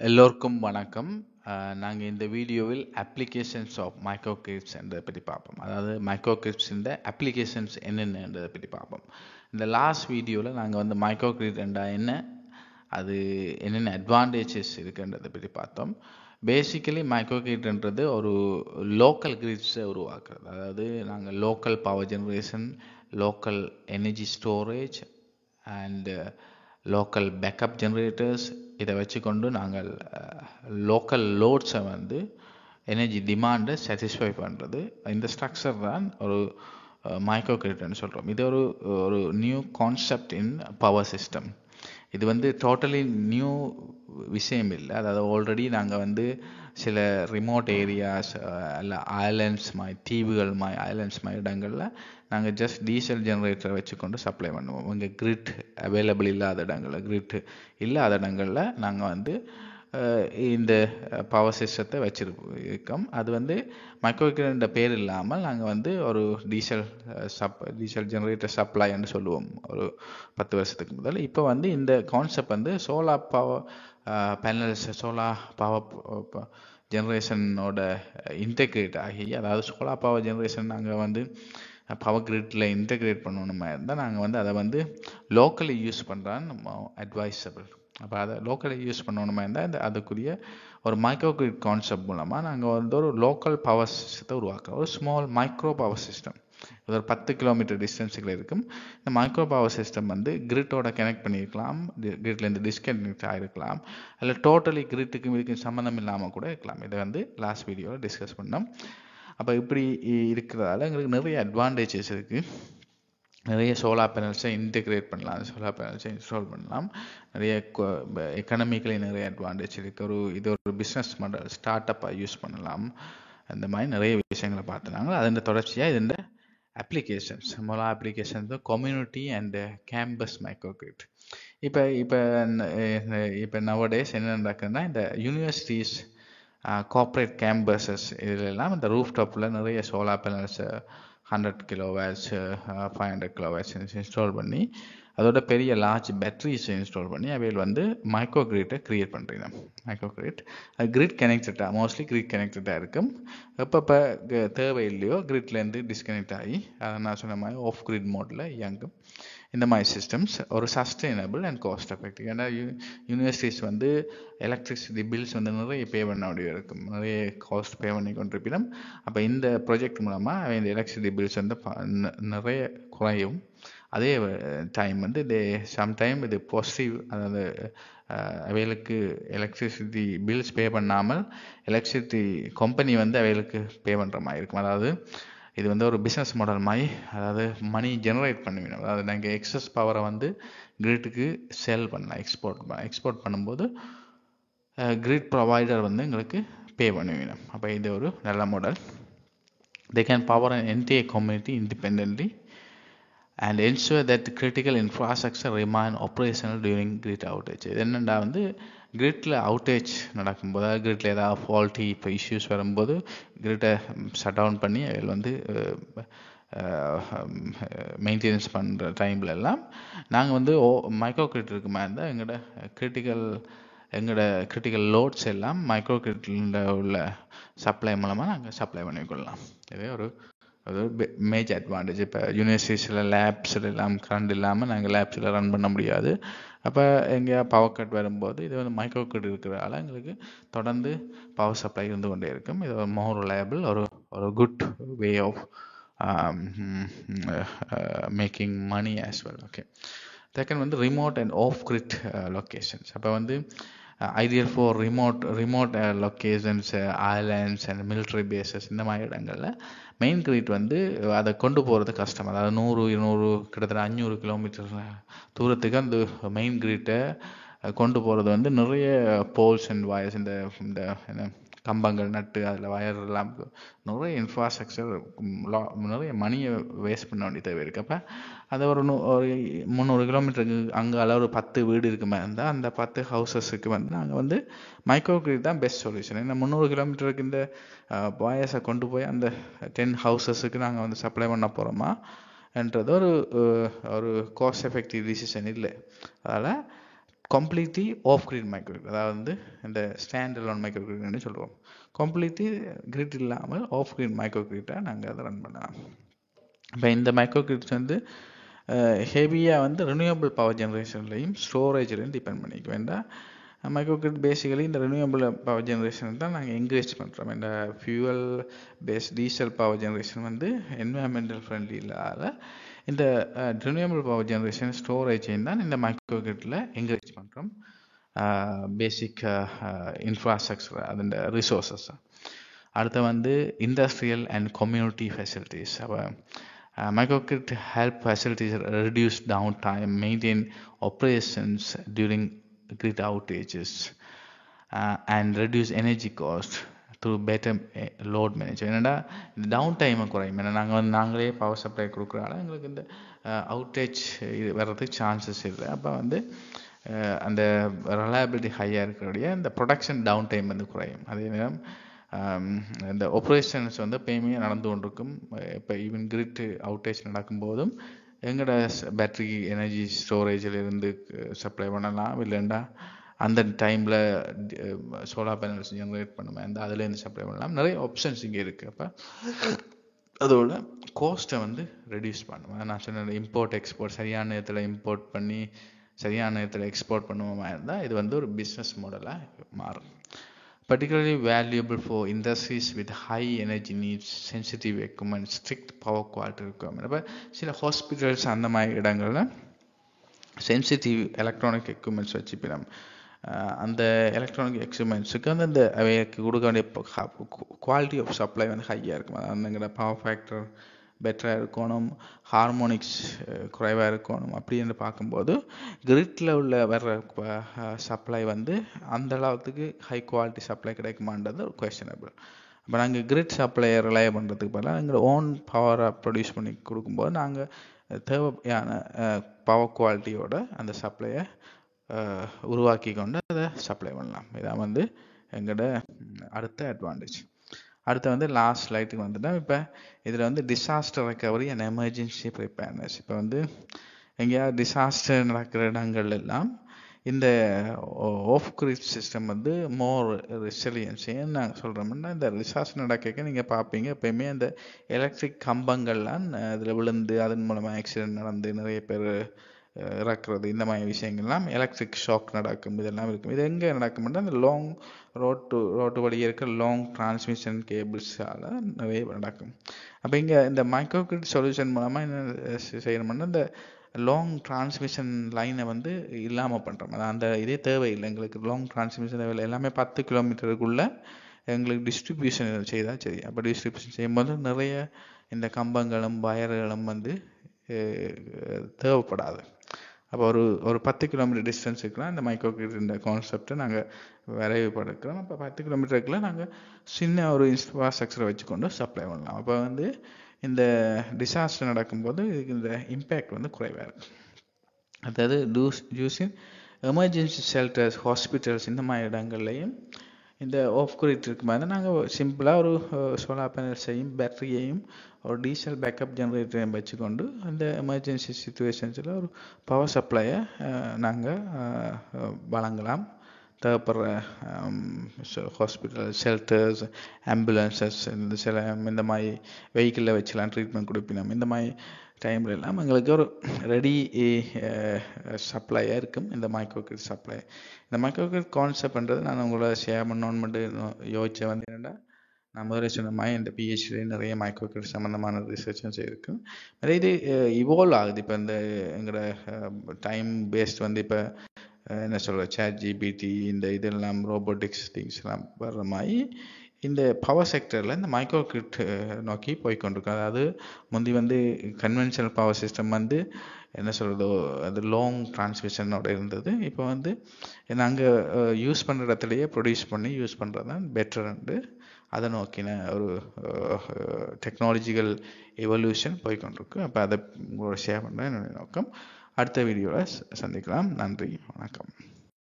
எல்லோருக்கும் வணக்கம். நாங்கள் இந்த வீடியோவில் அப்ளிகேஷன்ஸ் ஆஃப் மைக்ரோகிரிப்ஸ் என்றதை பற்றி பார்ப்போம். அதாவது மைக்ரோகிரிப்ஸ் இந்த அப்ளிகேஷன்ஸ் என்னென்னன்றதை பற்றி பார்ப்போம். இந்த லாஸ்ட் வீடியோவில் நாங்கள் வந்து மைக்ரோகிரிட் என்றால் என்ன, அது என்னென்ன அட்வான்டேஜஸ் இருக்குன்றதை பற்றி பார்த்தோம். பேசிக்கலி மைக்ரோகிரிட்ன்றது ஒரு லோக்கல் கிரிட்ஸை உருவாக்குறது. அதாவது நாங்கள் local power generation, local energy storage and local backup generators இதை வச்சுக்கொண்டு நாங்கள் லோக்கல் லோட்ஸை வந்து எனர்ஜி டிமாண்டை சாட்டிஸ்ஃபை பண்ணுறது. இந்த ஸ்ட்ரக்சர் தான் ஒரு மைக்ரோகிரிட்னு சொல்கிறோம். இது ஒரு new concept in power system. இது வந்து டோட்டலி நியூ விஷயம் இல்லை. அதாவது ஆல்ரெடி நாங்கள் வந்து சில ரிமோட் ஏரியாஸ் இல்லை ஐலண்ட்ஸ் மாதிரி தீவுகள் மாதிரி ஐலண்ட்ஸ் மாதிரி இடங்களில் நாங்கள் ஜஸ்ட் டீசல் ஜெனரேட்டரை வச்சுக்கொண்டு சப்ளை பண்ணுவோம். இங்கே கிரிட் அவைலபிள் இல்லாத இடங்களில், கிரிட் இல்லாத இடங்களில் நாங்கள் வந்து இந்த பவர் சிஸ்டத்தை வச்சுருக்கோம். அது வந்து மைக்ரோகிரிட் பேர் இல்லாமல் நாங்கள் வந்து ஒரு டீசல் ஜெனரேட்டர் சப்ளைன்னு சொல்லுவோம் ஒரு 10 வருஷத்துக்கு முதல். இப்போ வந்து இந்த கான்செப்ட் வந்து solar power panels, solar power ஜெனரேஷனோட இன்டெகிரேட் ஆகி, அதாவது சோலார் பவர் ஜெனரேஷன் நாங்கள் வந்து பவர் கிரிட்டில் இன்டெகிரேட் பண்ணணுமா இருந்தால் நாங்கள் வந்து அதை வந்து லோக்கலி யூஸ் பண்ணுறான்னு அட்வைசபிள். அப்போ அதை லோக்கலி யூஸ் பண்ணணுமா இருந்தால் அதுக்குரிய ஒரு மைக்ரோகிரிட் கான்செப்ட் மூலமாக நாங்கள் வந்து ஒரு லோக்கல் பவர் சிஸ்டத்தை உருவாக்குறோம். ஒரு ஸ்மால் மைக்ரோ பவர் சிஸ்டம். இது ஒரு 10 கிலோமீட்டர் டிஸ்டன்ஸுக்கு இருக்கும். இந்த மைக்ரோ பவர் சிஸ்டம் வந்து கிரிட்டோட கனெக்ட் பண்ணியிருக்கலாம், கிரிட்லேருந்து டிஸ்கனெக்ட் ஆகிருக்கலாம், இல்லை டோட்டலி கிரிட்டுக்கும் இதுக்கும் சம்மந்தம் இல்லாமல் கூட இருக்கலாம். இதை வந்து லாஸ்ட் வீடியோவில் டிஸ்கஸ் பண்ணோம். அப்போ இப்படி இருக்கிறதால எங்களுக்கு நிறைய அட்வான்டேஜஸ் இருக்குது. நிறைய சோலார் பேனல்ஸை இன்டெகிரேட் பண்ணலாம், சோலார் பேனல்ஸை இன்ஸ்டால் பண்ணலாம். நிறைய எக்கனாமிக்கலி நிறைய அட்வான்டேஜ் இருக்குது. இது ஒரு பிஸ்னஸ் மாடல், ஸ்டார்ட் அப்பாக யூஸ் பண்ணலாம். அந்த மாதிரி நிறைய விஷயங்களை பார்த்துனாங்க. அதன் தொடர்ச்சியாக இந்த அப்ளிகேஷன்ஸ், முதல்ல applications community and campus microgrid. இப்போ நவடேஸ் என்ன நடக்குதுன்னா, இந்த யூனிவர்சிட்டிஸ், கார்ப்பரேட் கேம்பஸஸ் இதிலெல்லாம் இந்த ரூஃப் டாப்பில் நிறைய solar panels 100 kilowatts 500 kilowatts install பண்ணி, அதோட பெரிய லார்ஜ் பேட்டரிஸை இன்ஸ்டால் பண்ணி அவையில் வந்து மைக்ரோகிரிட்டை க்ரியேட் பண்ணுறீங்க. மைக்ரோகிரிட் அது கிரிட் கனெக்டடாக, மோஸ்ட்லி கிரிட் கனெக்டடாக இருக்கும். எப்பப்போ தேவை இல்லையோ கிரிட்லேருந்து டிஸ்கனெக்ட் ஆகி அதை நான் சொன்ன மாதிரி ஆஃப் கிரிட் மோடில் இயங்கும். இந்த மாதிரி சிஸ்டம்ஸ் ஒரு சஸ்டைனபிள் அண்ட் காஸ்ட் எஃபெக்டிவ். ஏன்னா யூனிவர்சிட்டிஸ் வந்து எலக்ட்ரிசிட்டி பில்ஸ் வந்து நிறைய பே பண்ண வேண்டிய இருக்கும், நிறைய காஸ்ட் பே பண்ணி கொண்டிருப்பினும். அப்போ இந்த ப்ராஜெக்ட் மூலமாக இந்த எலக்ட்ரிசிட்டி பில்ஸ் வந்து நிறைய குறையும். அதே டைம் வந்து சம்டைம் இது பாசிட்டிவ், அதாவது அவைகளுக்கு எலக்ட்ரிசிட்டி பில்ஸ் பே பண்ணாமல் எலக்ட்ரிசிட்டி கம்பெனி வந்து அவைகளுக்கு பே பண்ணுற மாதிரி இருக்கும். அதாவது இது வந்து ஒரு பிஸ்னஸ் மாடல் மாதிரி, அதாவது மணி ஜெனரேட் பண்ணுவீங்க. அதாவது நாங்கள் எக்ஸஸ் பவரை வந்து கிரிட்டுக்கு சேல் பண்ணலாம், எக்ஸ்போர்ட் பண்ணும்போது கிரிட் ப்ரொவைடர் வந்து எங்களுக்கு பே பண்ணுவீங்க. அப்போ இது ஒரு நல்ல model. they can power an entire community independently and ensure that critical infrastructure remain operational during grid outage. இது என்னென்னா வந்து கிரிட்டில் அவுட்டேஜ் நடக்கும்போது, அதாவது கிரிட்டில் ஏதாவது ஃபால்ட்டி இப்போ இஷ்யூஸ் வரும்போது கிரிட்டை ஷட் டவுன் பண்ணி அதில் வந்து மெயின்டெனன்ஸ் பண்ணுற டைம்லெல்லாம் நாங்கள் வந்து மைக்ரோ கிரிட் இருக்குமா இருந்தால் எங்களோட கிரிட்டிக்கல் லோட்ஸ் எல்லாம் மைக்ரோ கிரிட்டில் உள்ள சப்ளை மூலமாக நாங்கள் சப்ளை பண்ணிக்கொள்ளலாம். இதே ஒரு மேஜர் அட்வான்டேஜ். இப்போ யூனிவர்சிட்டிஸில் லேப்ஸில் எல்லாம் கரண்ட் இல்லாமல் நாங்கள் லேப்ஸில் ரன் பண்ண முடியாது. அப்போ எங்கேயா பவர் கட் வரும்போது இது வந்து மைக்ரோ கிரிட் இருக்கிறதால எங்களுக்கு தொடர்ந்து பவர் சப்ளை இருந்து கொண்டே இருக்கும். இது ஒரு மோர் ரிலையபிள், ஒரு good way of making money as well. Okay, second வந்து remote and off grid locations. அப்போ வந்து ideal for remote locations, islands and military bases, இந்த மாதிரி இடங்களில் மெயின் கிரிட் வந்து அதை கொண்டு போகிறது கஷ்டம். அதாவது 100-200 கிட்டத்தட்ட 500 கிலோமீட்டர் தூரத்துக்கு அந்த மெயின் கிரிட்டை கொண்டு போகிறது வந்து நிறைய போல்ஸ் அண்ட் வயர்ஸ், இந்த என்ன கம்பங்கள் நட்டு அதில் வயர் எல்லாம் நிறைய இன்ஃப்ராஸ்ட்ரக்சர், நிறைய மணியை வேஸ்ட் பண்ண வேண்டிய தேவை இருக்குது. அப்போ அதை ஒரு 300 கிலோமீட்டருக்கு அங்கே அளவு 10 வீடு இருக்குமே இருந்தால் அந்த 10 ஹவுசஸுக்கு வந்து நாங்கள் வந்து மைக்ரோ கிரிட் தான் பெஸ்ட் சொல்யூஷன். ஏன்னா 300 கிலோமீட்டருக்கு இந்த வயர்ஸை கொண்டு போய் அந்த 10 ஹவுசஸுக்கு நாங்கள் வந்து சப்ளை பண்ண போகிறோமா என்றது ஒரு காஸ்ட் எஃபெக்டிவ் டிசிஷன் இல்லை. அதனால் completely of grid micro grid, அதாவது வந்து இந்த ஸ்டாண்ட் அலோன் மைக்ரோ கிரிட்னு சொல்லுவோம். கம்ப்ளீட்லி கிரிட் இல்லாமல் ஆஃப் கிரிட் மைக்ரோ கிரிட்டாக நாங்கள் அதை ரன் பண்ணலாம். இப்போ இந்த மைக்ரோ கிரிட்ஸ் வந்து ஹெவியாக வந்து ரினியூவபிள் பவர் ஜென்ரேஷன்லையும் ஸ்டோரேஜ்லையும் டிபெண்ட் பண்ணிக்க வேண்டாம். மைக்ரோ கிரிட் பேசிக்கலி இந்த ரினியூவபிள் பவர் ஜென்ரேஷன் தான் நாங்கள் என்கரேஜ் பண்ணுறோம். இந்த fuel base diesel power generation வந்து என்வயர்மெண்டல் ஃப்ரெண்ட்லி இல்லாத இந்த ரினியூவபிள் பவர் ஜென்ரேஷன் ஸ்டோரேஜையும் தான் இந்த மைக்ரோ கிரிட்டில் என்கரேஜ் பண்ணுறோம். பேசிக் இன்ஃப்ராஸ்ட்ரக்சர் அதோட ரிசோர்ஸஸ். அடுத்து வந்து இண்டஸ்ட்ரியல் அண்ட் கம்யூனிட்டி ஃபெசிலிட்டிஸ். அப்போ microgrid help facilities reduce downtime, maintain operations during grid outages, and reduce energy cost through better load management. என்னடா இந்த டவுன் டைமை குறையும். ஏன்னா நாங்களே பவர் சப்ளை கொடுக்குறனால எங்களுக்கு இந்த அவுட்டேஜ் வர்றதுக்கு சான்சஸ் இல்லை. அப்போ வந்து அந்த ரிலையபிலிட்டி ஹையாக இருக்கிறபடியே இந்த ப்ரொடக்ஷன் டவுன் டைம் வந்து குறையும். அதே நேரம் இந்த ஆப்ரேஷன்ஸ் வந்து எப்பயுமே நடந்து கொண்டிருக்கும். இப்போ ஈவன் கிரிட் அவுட்டேஜ் நடக்கும்போதும் எங்களோட பேட்டரி எனர்ஜி ஸ்டோரேஜில் இருந்து சப்ளை பண்ணலாம். இல்லைண்டா அந்த டைமில் சோலார் பேனல்ஸ் ஜென்ரேட் பண்ணுவேன், அந்த அதுலேருந்து சப்ளை பண்ணலாம். நிறைய ஆப்ஷன்ஸ் இங்கே இருக்குது. அப்போ அதோட கோஸ்ட்டை வந்து ரெடியூஸ் பண்ணுவேன். நான் சொன்ன இம்போர்ட் எக்ஸ்போர்ட் சரியான நேரத்தில் இம்போர்ட் பண்ணி சரியான நேரத்தில் எக்ஸ்போர்ட் பண்ணுவோமா இருந்தால் இது வந்து ஒரு பிஸ்னஸ் மாடலாக மாறும். Particularly valuable for industries with high energy needs, sensitive equipment, strict power quality requirement. அப்போ சில ஹாஸ்பிட்டல்ஸ் அந்த மாதிரி இடங்களில் சென்சிட்டிவ் எலக்ட்ரானிக் எக்யூப்மெண்ட்ஸ் வச்சுப்பிடும். அந்த எலக்ட்ரானிக் எக்யூப்மெண்ட்ஸுக்கு அந்த அவைக்கு கொடுக்க வேண்டிய குவாலிட்டி ஆஃப் சப்ளை வந்து ஹையாக இருக்கும். அந்தங்கிற பவர் ஃபேக்டர் பெட்டராக இருக்கணும், ஹார்மோனிக்ஸ் குறைவாக இருக்கணும். அப்படின்னு பார்க்கும்போது கிரிட்டில் உள்ள வர்ற சப்ளை வந்து அந்த அளவுக்கு ஹை குவாலிட்டி சப்ளை கிடைக்குமான்றது ஒரு கொஸ்டினபிள். இப்போ நாங்கள் கிரிட் சப்ளையை ரிலை பண்ணுறதுக்கு பதிலாக எங்களோட ஓன் பவரை ப்ரொடியூஸ் பண்ணி கொடுக்கும்போது நாங்கள் தேவையான பவர் குவாலிட்டியோட அந்த சப்ளையை உருவாக்கி கொண்டு அதை சப்ளை பண்ணலாம். இதான் வந்து எங்களோட அடுத்த அட்வான்டேஜ். அடுத்து வந்து லாஸ்ட் ஸ்லைட்டுக்கு வந்துட்டோம். இப்போ இதில் வந்து disaster recovery and emergency preparedness. இப்போ வந்து எங்கேயாவது டிசாஸ்டர் நடக்கிற இடங்கள் எல்லாம் இந்த ஆஃப் கிரிட் சிஸ்டம் வந்து மோர் ரெசிலியன்ஸ். ஏன்னு நாங்கள் சொல்கிறோம்னா இந்த டிசாஸ்டர் நடக்க நீங்கள் பார்ப்பீங்க எப்பயுமே அந்த எலக்ட்ரிக் கம்பங்கள்லாம் அதில் விழுந்து அதன் மூலமாக ஆக்சிடென்ட் நடந்து நிறைய பேர் இறக்குறது, இந்த மாதிரி விஷயங்கள்லாம் எலக்ட்ரிக் ஷாக் நடக்கும். இதெல்லாம் இருக்கும். இது எங்கே நடக்கும்னா அந்த லாங் ரோட்டு வழியே இருக்கிற லாங் டிரான்ஸ்மிஷன் கேபிள்ஸால் நிறைய நடக்கும். அப்போ இங்கே இந்த மைக்ரோகிரிட் சொல்யூஷன் மூலமாக என்ன செய்யணும்னா இந்த லாங் டிரான்ஸ்மிஷன் லைனை வந்து இல்லாமல் பண்ணுறோம். அந்த இதே தேவையில்லை எங்களுக்கு. லாங் டிரான்ஸ்மிஷன் தேவையில்லை. எல்லாமே 10 கிலோமீட்டருக்குள்ளே எங்களுக்கு டிஸ்ட்ரிபியூஷன் செய்தால் சரி. அப்போ டிஸ்ட்ரிபியூஷன் செய்யும்போது நிறைய இந்த கம்பங்களும் வயர்களும் வந்து தேவைப்படாது. அப்போ ஒரு 10 கிலோமீட்டர் டிஸ்டன்ஸ் இருக்கலாம் இந்த மைக்ரோகிரிட் இந்த கான்செப்டை நாங்கள் விரைவுபடுத்துகிறோம். அப்போ 10 கிலோமீட்டருக்குள்ள நாங்கள் சின்ன ஒரு இன்ஃப்ராஸ்ட்ரக்சரை வச்சுக்கொண்டு சப்ளை பண்ணலாம். அப்போ வந்து இந்த டிசாஸ்டர் நடக்கும்போது இதுக்கு இந்த இம்பேக்ட் வந்து குறைவாக இருக்கும். அதாவது யூஸிங் எமர்ஜென்சி ஷெல்டர்ஸ், ஹாஸ்பிட்டல்ஸ் இந்த மாதிரி இடங்கள்லையும் இந்த ஆஃப் கிரிட் இருக்கு மாதிரி நாங்கள் சிம்பிளாக ஒரு சோலார் பேனல்ஸையும் பேட்டரியையும் ஒரு டீசல் பேக்கப் ஜென்ரேட்டரையும் வச்சுக்கொண்டு அந்த எமர்ஜென்சி சிச்சுவேஷன்ஸில் ஒரு பவர் சப்ளையை நாங்கள் வழங்கலாம். தேவைப்படுற ஹாஸ்பிட்டல், ஷெல்டர்ஸ், ஆம்புலன்சஸ் இந்த மாதிரி வெஹிக்கிளில் வச்சுலாம் ட்ரீட்மெண்ட் கொடுப்பினோம். இந்த மாதிரி டைமில் எல்லாம் எங்களுக்கு ஒரு ரெடி சப்ளையாக இருக்கும் இந்த மைக்ரோகிரிட் சப்ளை. இந்த மைக்ரோகிரிட் கான்செப்ட்ன்றது நான் உங்களோட ஷேர் பண்ணணும்னு மட்டும் யோசிச்ச வந்து என்னென்னா, நான் முதல்ல சொன்ன மாதிரி இந்த பிஹெச்டி நிறைய மைக்ரோகிரிட் சம்மந்தமான ரிசர்ச்சும் செய்திருக்கு. நிறைய இது இவால்வ் ஆகுது. இப்போ இந்த எங்களோட டைம் பேஸ்ட் வந்து இப்போ என்ன சொல்கிற ChatGPT இந்த இதெல்லாம் ரோபோட்டிக்ஸ் திங்ஸ்லாம் வர்ற மாதிரி இந்த பவர் செக்டரில் இந்த மைக்ரோகிரிட் நோக்கி போய்கொண்டிருக்கோம். அதாவது முந்தி வந்து கன்வென்ஷனல் பவர் சிஸ்டம் வந்து என்ன சொல்கிறதோ அது லாங் டிரான்ஸ்மிஷனோட இருந்தது. இப்போ வந்து நாங்கள் யூஸ் பண்ணுற இடத்துலையே ப்ரொடியூஸ் பண்ணி யூஸ் பண்ணுறது தான் பெட்டர்ன்ட்டு அதை நோக்கின ஒரு டெக்னாலஜிக்கல் எவல்யூஷன் போய்கொண்டிருக்கு. அப்போ அதை உங்களோட ஷேர் பண்ணுறேன் என்னுடைய நோக்கம். அடுத்த வீடியோவில் சந்திக்கலாம். நன்றி, வணக்கம்.